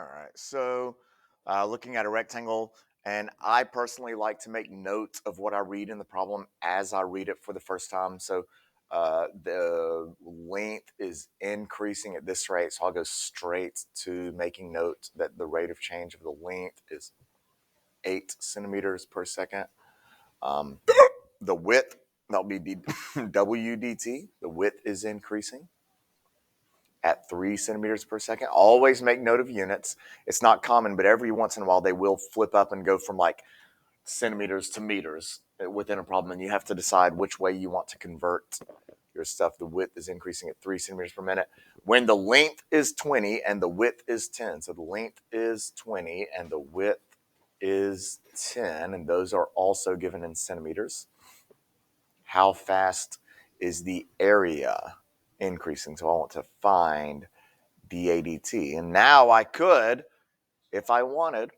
right. So, looking at a rectangle, and I personally like to make notes of what I read in the problem as I read it for the first time. So, the length is increasing at this rate. So, I'll go straight to making note that the rate of change of the length is 8 centimeters per second. The width, that'll be w dt. The width is increasing at 3 centimeters per second. Always make note of units. It's not common, but every once in a while they will flip up and go from like centimeters to meters within a problem, and you have to decide which way you want to convert your stuff. The width is increasing at 3 centimeters per minute. When the length is 20 and the width is 10, so the length is 20 and the width is 10, and those are also given in centimeters. How fast is the area increasing? So I want to find dAdt. And now I could, if I wanted,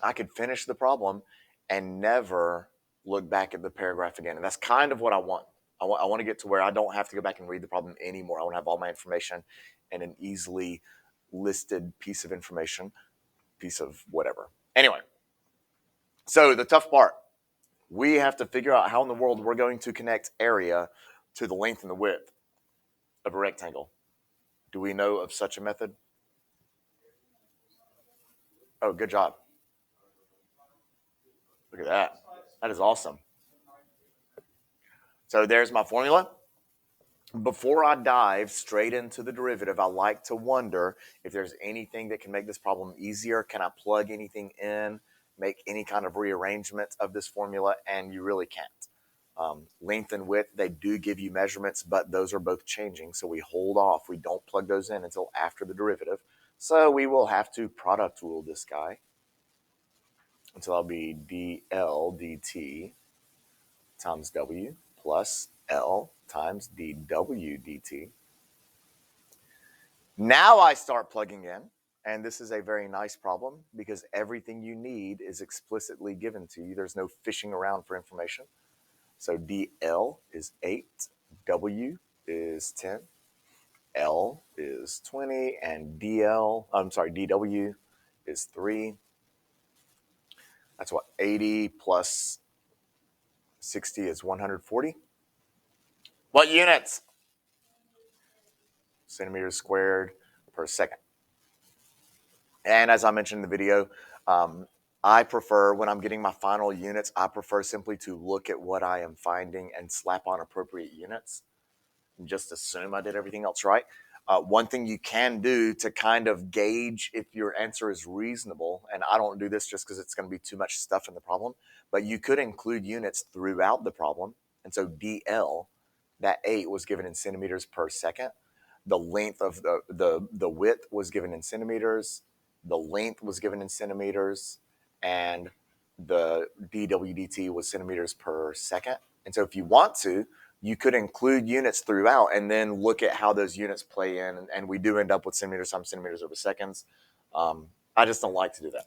I could finish the problem and never look back at the paragraph again. And that's kind of what I want. I want to get to where I don't have to go back and read the problem anymore. I want to have all my information in an easily listed piece of information, piece of whatever. Anyway, so the tough part, we have to figure out how in the world we're going to connect area to the length and the width of a rectangle. Do we know of such a method? Oh, good job. Look at that. That is awesome. So there's my formula. Before I dive straight into the derivative, I like to wonder if there's anything that can make this problem easier. Can I plug anything in, make any kind of rearrangement of this formula? And you really can't. Length and width, they do give you measurements, but those are both changing. So we hold off. We don't plug those in until after the derivative. So we will have to product rule this guy. And so that'll be dl dt times w plus L times dw dt. Now I start plugging in, and this is a very nice problem because everything you need is explicitly given to you. There's no fishing around for information. So dl is 8, w is 10, L is 20, and dw is 3. That's what, 80 plus 60 is 140. What units? Centimeters squared per second. And as I mentioned in the video, I prefer, when I'm getting my final units, I prefer simply to look at what I am finding and slap on appropriate units and just assume I did everything else right. One thing you can do to kind of gauge if your answer is reasonable, and I don't do this just because it's going to be too much stuff in the problem, but you could include units throughout the problem. And so dl, that 8 was given in centimeters per second. The length of the width was given in centimeters. The length was given in centimeters, and the dw dt was centimeters per second. And so if you want to, you could include units throughout and then look at how those units play in. And we do end up with centimeters times centimeters over seconds. I just don't like to do that.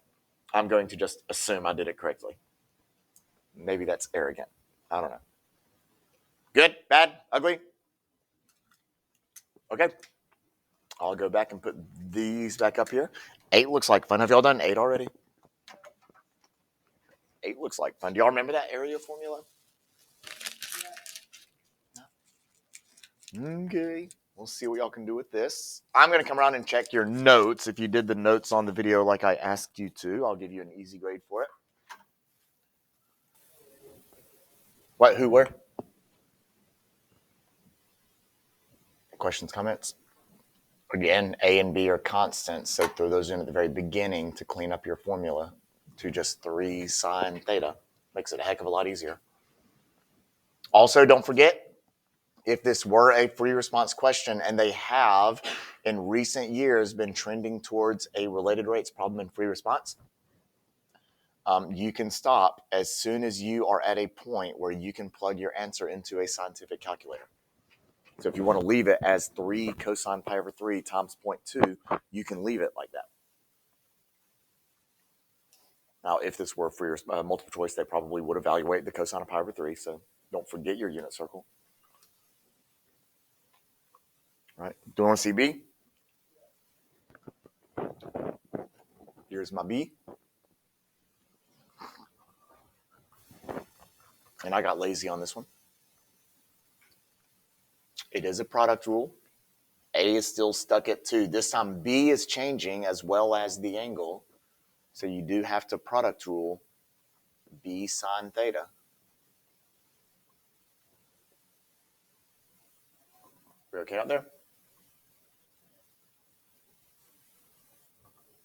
I'm going to just assume I did it correctly. Maybe that's arrogant. I don't know. Good, bad, ugly? Okay. I'll go back and put these back up here. 8 looks like fun. Have y'all done 8 already? 8 looks like fun. Do y'all remember that area formula? Okay. We'll see what y'all can do with this. I'm going to come around and check your notes. If you did the notes on the video like I asked you to, I'll give you an easy grade for it. What, who, where? Questions, comments? Again, A and B are constants, so throw those in at the very beginning to clean up your formula to just 3 sine theta. Makes it a heck of a lot easier. Also, don't forget, if this were a free response question, and they have in recent years been trending towards a related rates problem in free response, you can stop as soon as you are at a point where you can plug your answer into a scientific calculator. So if you want to leave it as 3 cosine pi over 3 times 0.2, you can leave it like that. Now, if this were free multiple choice, they probably would evaluate the cosine of pi over 3, so don't forget your unit circle. All right, do you want to see B? Here's my B. And I got lazy on this one. It is a product rule. A is still stuck at 2. This time B is changing as well as the angle. So you do have to product rule B sine theta. We okay out there?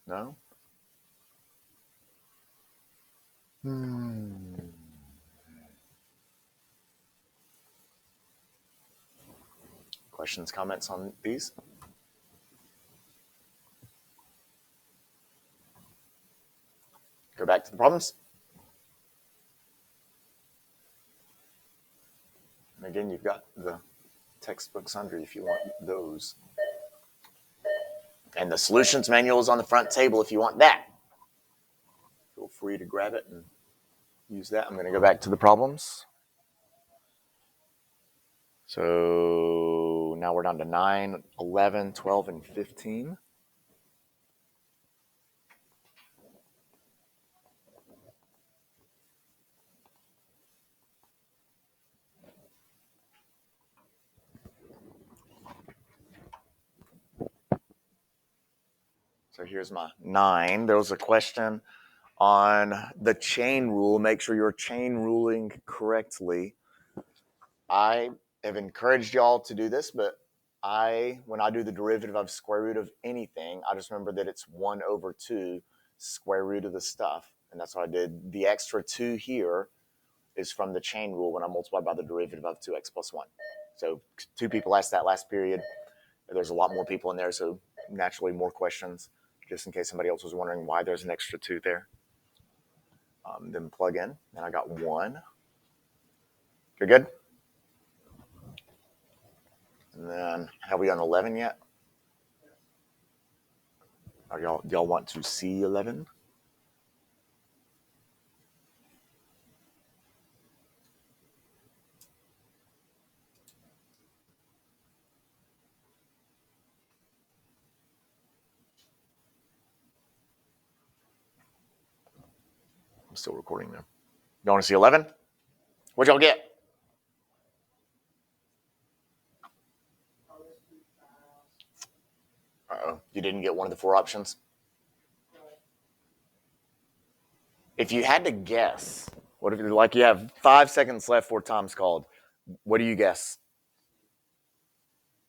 No? Questions, comments on these? Go back to the problems. And again, you've got the textbooks under if you want those. And the solutions manual is on the front table if you want that. Feel free to grab it and use that. I'm going to go back to the problems. So now we're down to 9, 11, 12, and 15. So here's my 9. There was a question on the chain rule. Make sure you're chain ruling correctly. I have encouraged y'all to do this, but when I do the derivative of square root of anything, I just remember that it's 1 over 2 square root of the stuff. And that's what I did. The extra 2 here is from the chain rule when I multiply by the derivative of 2x plus 1. So 2 people asked that last period. There's a lot more people in there, so naturally more questions, just in case somebody else was wondering why there's an extra 2 there. Then plug in, and I got 1. You're good? And then, have we on 11 yet? Do y'all want to see 11? I'm still recording there. You want to see 11? What'd y'all get? Uh-oh. You didn't get one of the 4 options? If you had to guess, what if you have 5 seconds left before time's called? What do you guess?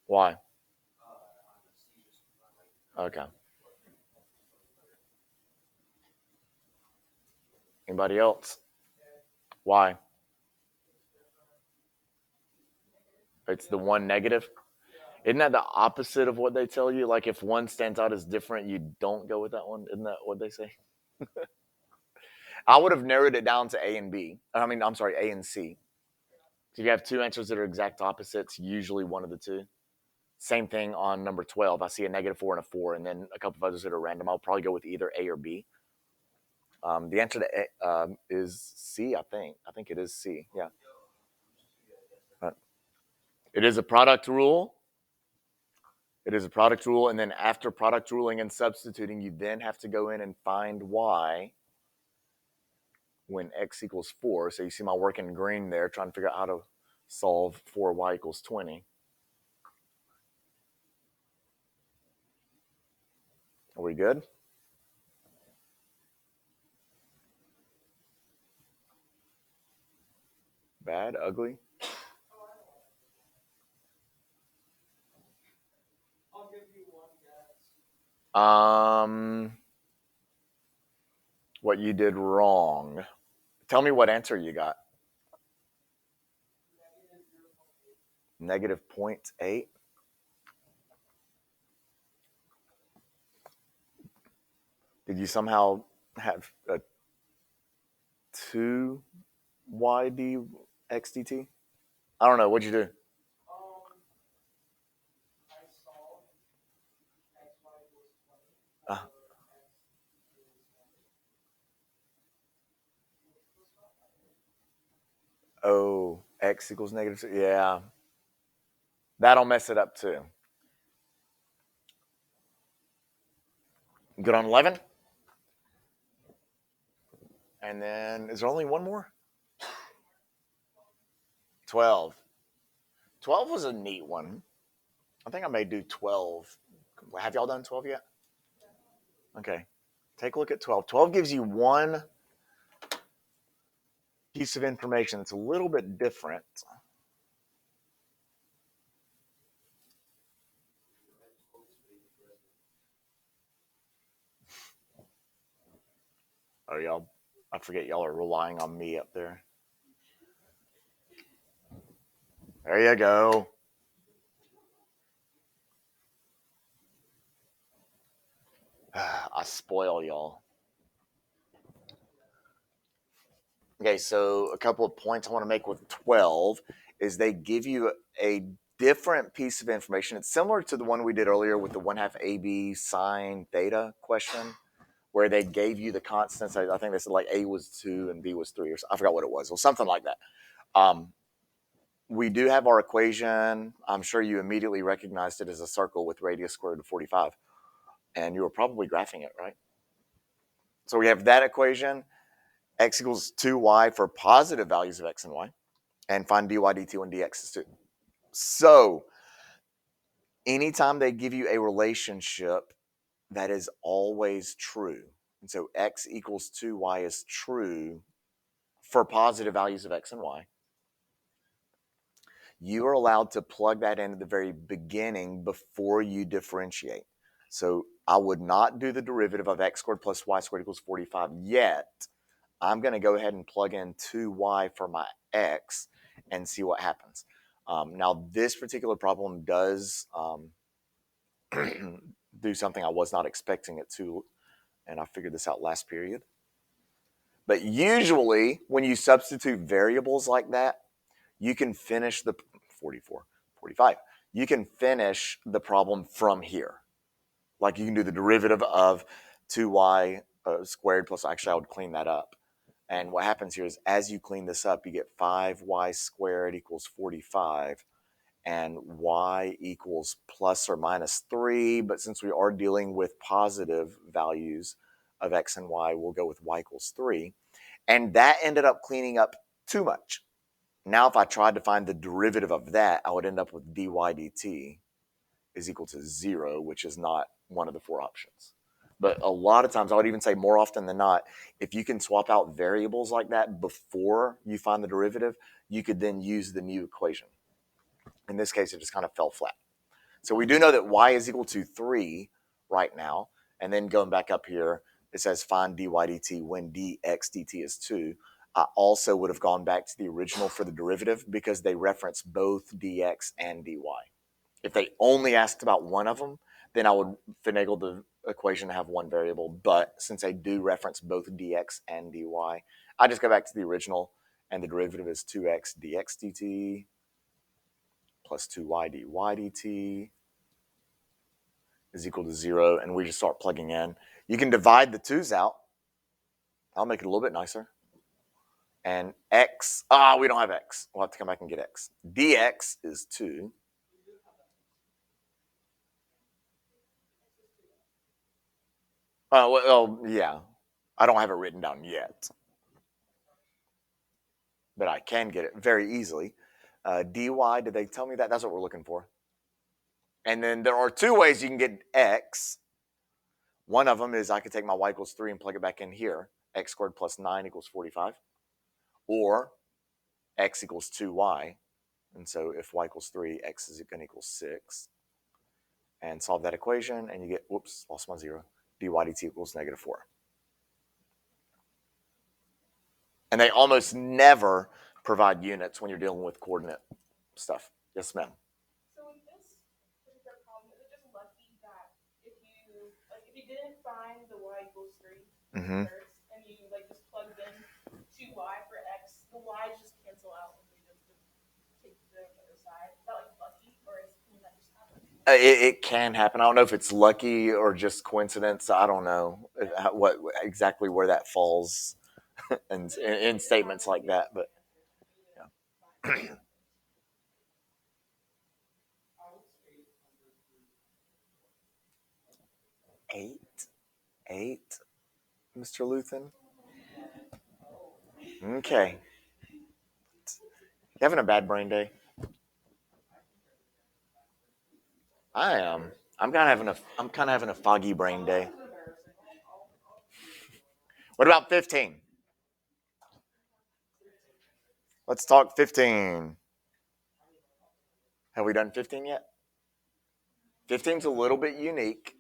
Why? Okay. Anybody else? Why? It's the one negative. Isn't that the opposite of what they tell you? Like if one stands out as different, you don't go with that one. Isn't that what they say? I would have narrowed it down to A and B. I'm sorry, A and C. If you have 2 answers that are exact opposites, usually one of the 2. Same thing on number 12. I see a -4 and a 4, and then a couple of others that are random. I'll probably go with either A or B. The answer to A, is C, I think. I think it is C, yeah. It is a product rule. It is a product rule, and then after product ruling and substituting, you then have to go in and find y when x equals 4. So you see my work in green there, trying to figure out how to solve for y equals 20. Are we good? Bad? Ugly? What you did wrong. Tell me what answer you got. -0.8. Did you somehow have a 2 yd x dt? I don't know. What'd you do? Uh, oh, x equals -2. Yeah. That'll mess it up too. Good on 11? And then, is there only one more? 12. 12 was a neat one. I think I may do 12. Have y'all done 12 yet? Okay. Take a look at 12. 12 gives you one piece of information that's a little bit different. Oh, y'all, I forget y'all are relying on me up there. There you go. I spoil y'all. Okay, so a couple of points I want to make with 12 is they give you a different piece of information. It's similar to the one we did earlier with the 1/2 AB sine theta question, where they gave you the constants. I think they said like A was 2 and B was 3, or I forgot what it was, or something like that. We do have our equation. I'm sure you immediately recognized it as a circle with radius square root of 45, and you were probably graphing it, right? So we have that equation, x equals 2y for positive values of x and y, and find dy dt when dx is 2. So anytime they give you a relationship that is always true, and so x equals 2y is true for positive values of x and y, you are allowed to plug that in at the very beginning before you differentiate. So I would not do the derivative of x squared plus y squared equals 45 yet. I'm going to go ahead and plug in 2y for my x and see what happens. Now, this particular problem does do something I was not expecting it to, and I figured this out last period. But usually, when you substitute variables like that, you can finish the 44, 45. You can finish the problem from here. Like you can do the derivative of 2y squared plus, actually I would clean that up. And what happens here is as you clean this up, you get 5y squared equals 45 and y equals plus or minus 3. But since we are dealing with positive values of x and y, we'll go with y equals 3. And that ended up cleaning up too much. Now, if I tried to find the derivative of that, I would end up with dy dt is equal to 0, which is not one of the 4 options. But a lot of times, I would even say more often than not, if you can swap out variables like that before you find the derivative, you could then use the new equation. In this case, it just kind of fell flat. So we do know that y is equal to 3 right now. And then going back up here, it says find dy dt when dx dt is 2. I also would have gone back to the original for the derivative because they reference both dx and dy. If they only asked about one of them, then I would finagle the equation to have one variable. But since they do reference both dx and dy, I just go back to the original, and the derivative is 2x dx dt plus 2y dy dt is equal to 0, and we just start plugging in. You can divide the 2's out. I'll make it a little bit nicer. And x, we don't have x. We'll have to come back and get x. Dx is 2. Well, yeah. I don't have it written down yet, but I can get it very easily. Dy, did they tell me that? That's what we're looking for. And then there are 2 ways you can get x. One of them is I could take my y equals 3 and plug it back in here. X squared plus 9 equals 45. Or x equals 2y. And so if y equals 3, x is going to equal 6. And solve that equation, and you get, whoops, lost my 0. Dy dt equals negative 4. And they almost never provide units when you're dealing with coordinate stuff. Yes, ma'am. So with this particular problem, is it just lucky that if you didn't find the y equals 3 first, and you just plugged in 2y for x, the y's just cancel out when you just take the other side? Is that lucky, or can that just happen? It can happen. I don't know if it's lucky or just coincidence. I don't know what exactly where that falls in statements like that, but yeah. 8, Mr. Luthen. Okay. You having a bad brain day? I am. I'm kind of having a foggy brain day. What about 15? Let's talk 15. Have we done 15 yet? 15's a little bit unique.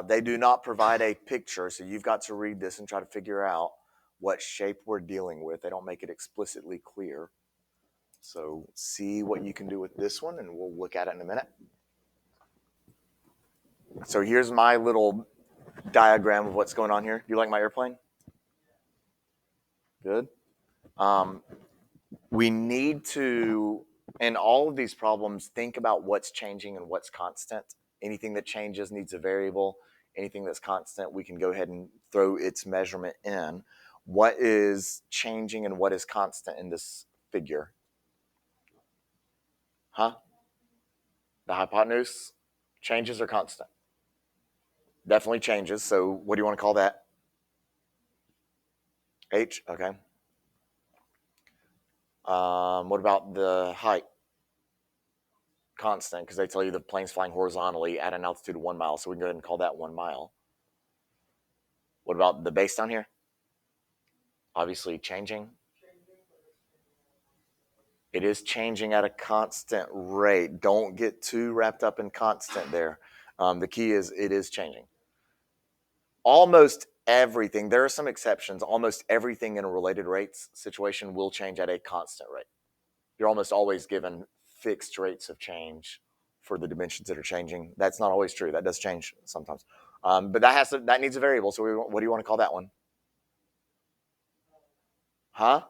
They do not provide a picture, so you've got to read this and try to figure out what shape we're dealing with. They don't make it explicitly clear. So see what you can do with this one, and we'll look at it in a minute. So here's my little diagram of what's going on here. Do you like my airplane? Good. Um, we need to, in all of these problems, think about what's changing and what's constant. Anything that changes needs a variable. Anything that's constant, we can go ahead and throw its measurement in. What is changing and what is constant in this figure? Huh? The hypotenuse changes or constant? Definitely changes. So what do you want to call that? H? Okay. What about the height? Constant, because they tell you the plane's flying horizontally at an altitude of 1 mile. So we can go ahead and call that 1 mile. What about the base down here? Obviously changing. It is changing at a constant rate. Don't get too wrapped up in constant there. The key is it is changing. Almost everything, there are some exceptions, almost everything in a related rates situation will change at a constant rate. You're almost always given fixed rates of change for the dimensions that are changing. That's not always true. That does change sometimes. But that needs a variable. So what do you want to call that one? Huh?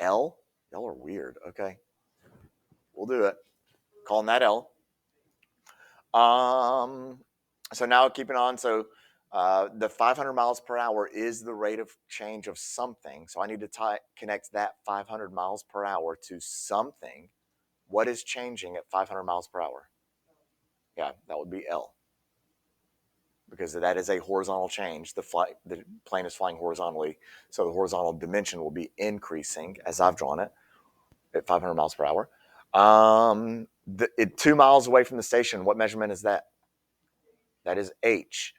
L? Y'all are weird. Okay. We'll do it. Calling that L. So now keeping on. So the 500 miles per hour is the rate of change of something. So I need to connect that 500 miles per hour to something. What is changing at 500 miles per hour? Yeah, that would be L. Because that is a horizontal change. The plane is flying horizontally. So the horizontal dimension will be increasing as I've drawn it at 500 miles per hour. 2 miles away from the station, what measurement is that? That is H.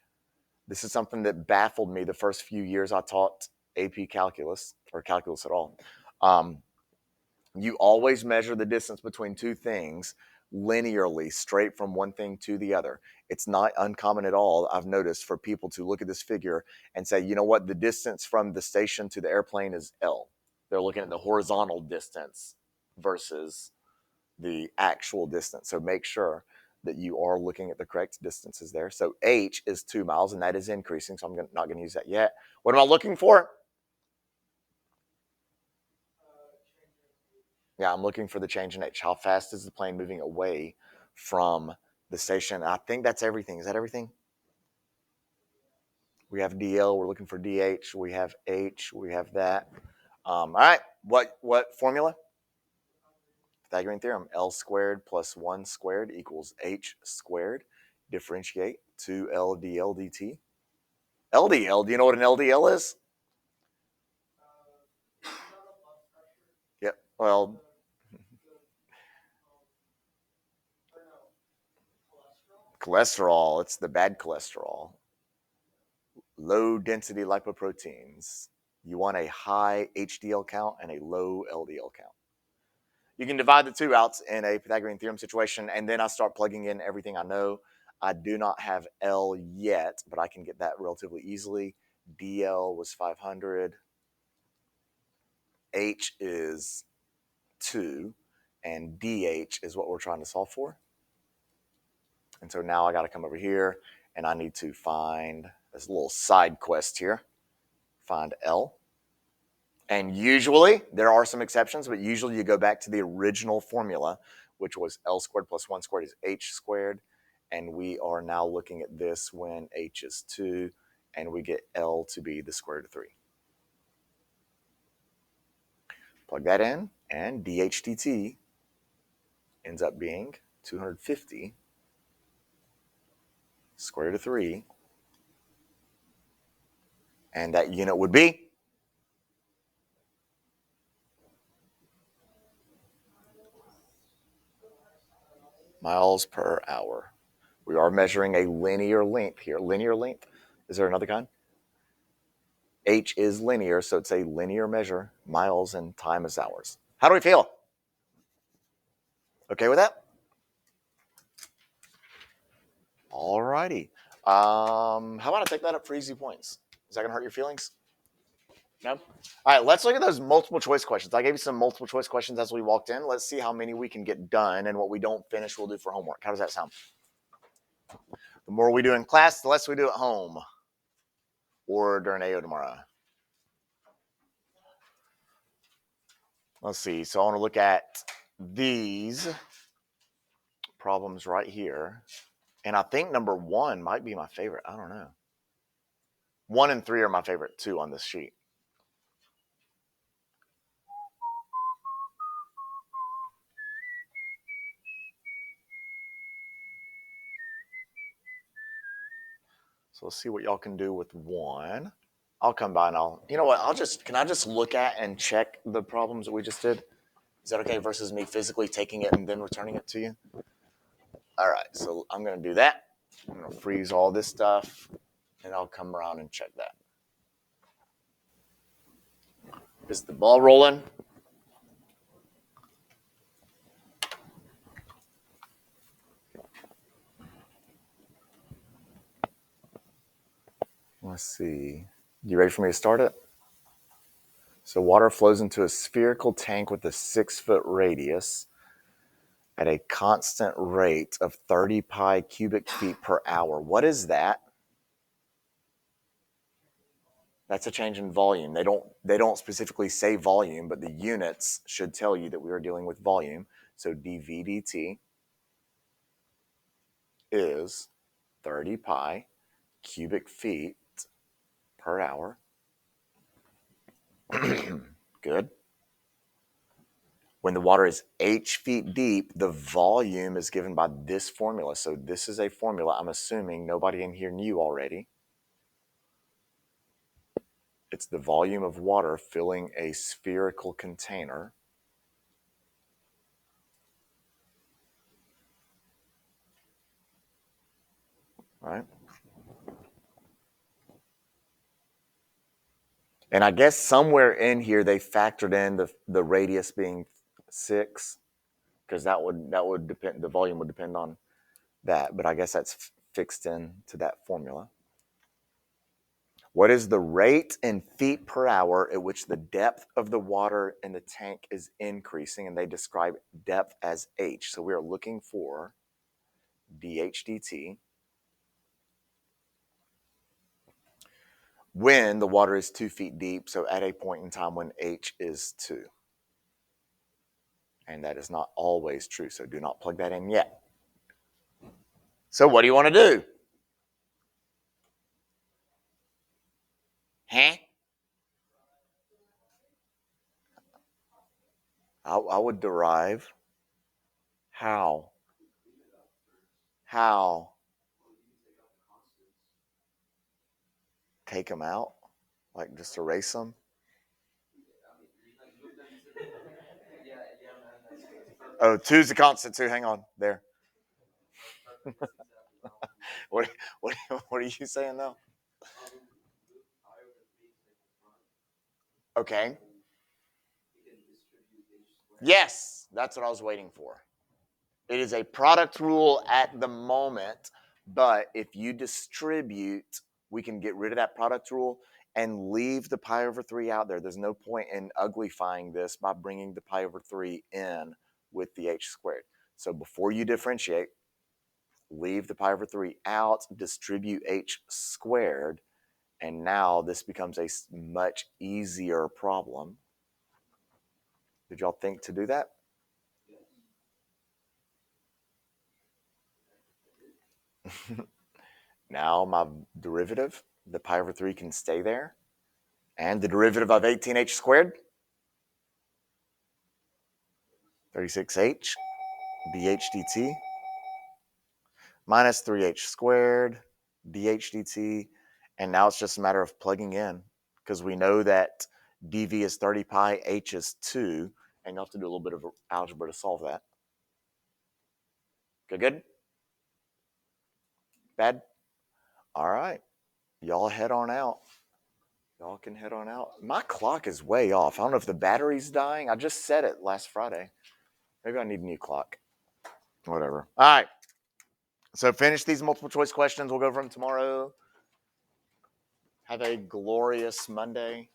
This is something that baffled me the first few years I taught AP calculus or calculus at all. You always measure the distance between two things linearly, straight from one thing to the other. It's not uncommon at all, I've noticed, for people to look at this figure and say, you know what, the distance from the station to the airplane is L. They're looking at the horizontal distance versus the actual distance. So make sure that you are looking at the correct distances there. So H is 2 miles, and that is increasing, so I'm not going to use that yet. What am I looking for? Yeah, I'm looking for the change in H. How fast is the plane moving away from the station? I think that's everything. Is that everything? We have DL. We're looking for DH. We have H. We have that. All right. What formula? Pythagorean theorem. L squared plus 1 squared equals H squared. Differentiate 2L dL dt. LDL. Do you know what an LDL is? Yep. Well, cholesterol. It's the bad cholesterol. Low density lipoproteins. You want a high HDL count and a low LDL count. You can divide the two out in a Pythagorean theorem situation, and then I start plugging in everything I know. I do not have L yet, but I can get that relatively easily. DL was 500. H is 2, and DH is what we're trying to solve for. And so now I got to come over here, and I need to find this little side quest here. Find L. And usually, there are some exceptions, but usually you go back to the original formula, which was L squared plus 1 squared is H squared. And we are now looking at this when H is 2, and we get L to be the square root of 3. Plug that in, and DHDT ends up being 250 square root of 3. And that unit would be miles per hour. We are measuring a linear length here. Linear length? Is there another kind? H is linear, so it's a linear measure. Miles and time is hours. How do we feel? Okay with that? All righty. How about I take that up for easy points? Is that going to hurt your feelings? No? All right, let's look at those multiple choice questions. I gave you some multiple choice questions as we walked in. Let's see how many we can get done, and what we don't finish, we'll do for homework. How does that sound? The more we do in class, the less we do at home or during AO tomorrow. Let's see. So I want to look at these problems right here. And I think number 1 might be my favorite. I don't know. 1 and 3 are my favorite too on this sheet. So let's see what y'all can do with 1. I'll come by and you know what? Can I just look at and check the problems that we just did? Is that okay versus me physically taking it and then returning it to you? All right, so I'm going to do that. I'm going to freeze all this stuff, and I'll come around and check that. Is the ball rolling? Let's see. You ready for me to start it? So water flows into a spherical tank with a 6-foot radius at a constant rate of 30 pi cubic feet per hour. What is that? That's a change in volume. They don't specifically say volume, but the units should tell you that we are dealing with volume. So dV dt is 30 pi cubic feet per hour. Good. When the water is h feet deep, the volume is given by this formula. So this is a formula I'm assuming nobody in here knew already. It's the volume of water filling a spherical container. Right? And I guess somewhere in here they factored in the radius being 6, because that would depend, the volume would depend on that, but I guess that's fixed into that formula. What is the rate in feet per hour at which the depth of the water in the tank is increasing? And they describe depth as h. So we are looking for dH dt when the water is 2 feet deep, so at a point in time when h is 2. And that is not always true, so do not plug that in yet. So what do you want to do? Huh? I would derive how? How? Take them out? Like just erase them? Oh, 2's the constant too. Hang on. There. What are you saying now? Okay. Yes, that's what I was waiting for. It is a product rule at the moment, but if you distribute, we can get rid of that product rule and leave the pi over 3 out there. There's no point in uglifying this by bringing the pi over 3 in with the h squared. So before you differentiate, leave the pi over 3 out, distribute h squared, and now this becomes a much easier problem. Did y'all think to do that? Now my derivative, the pi over 3 can stay there. And the derivative of 18h squared, 36h dH dt minus 3h squared dH dt. And now it's just a matter of plugging in, because we know that dV is 30 pi, h is 2, and you'll have to do a little bit of algebra to solve that. Good, good? Bad? All right. Y'all head on out. Y'all can head on out. My clock is way off. I don't know if the battery's dying. I just set it last Friday. Maybe I need a new clock. Whatever. All right. So finish these multiple choice questions. We'll go over them tomorrow. Have a glorious Monday.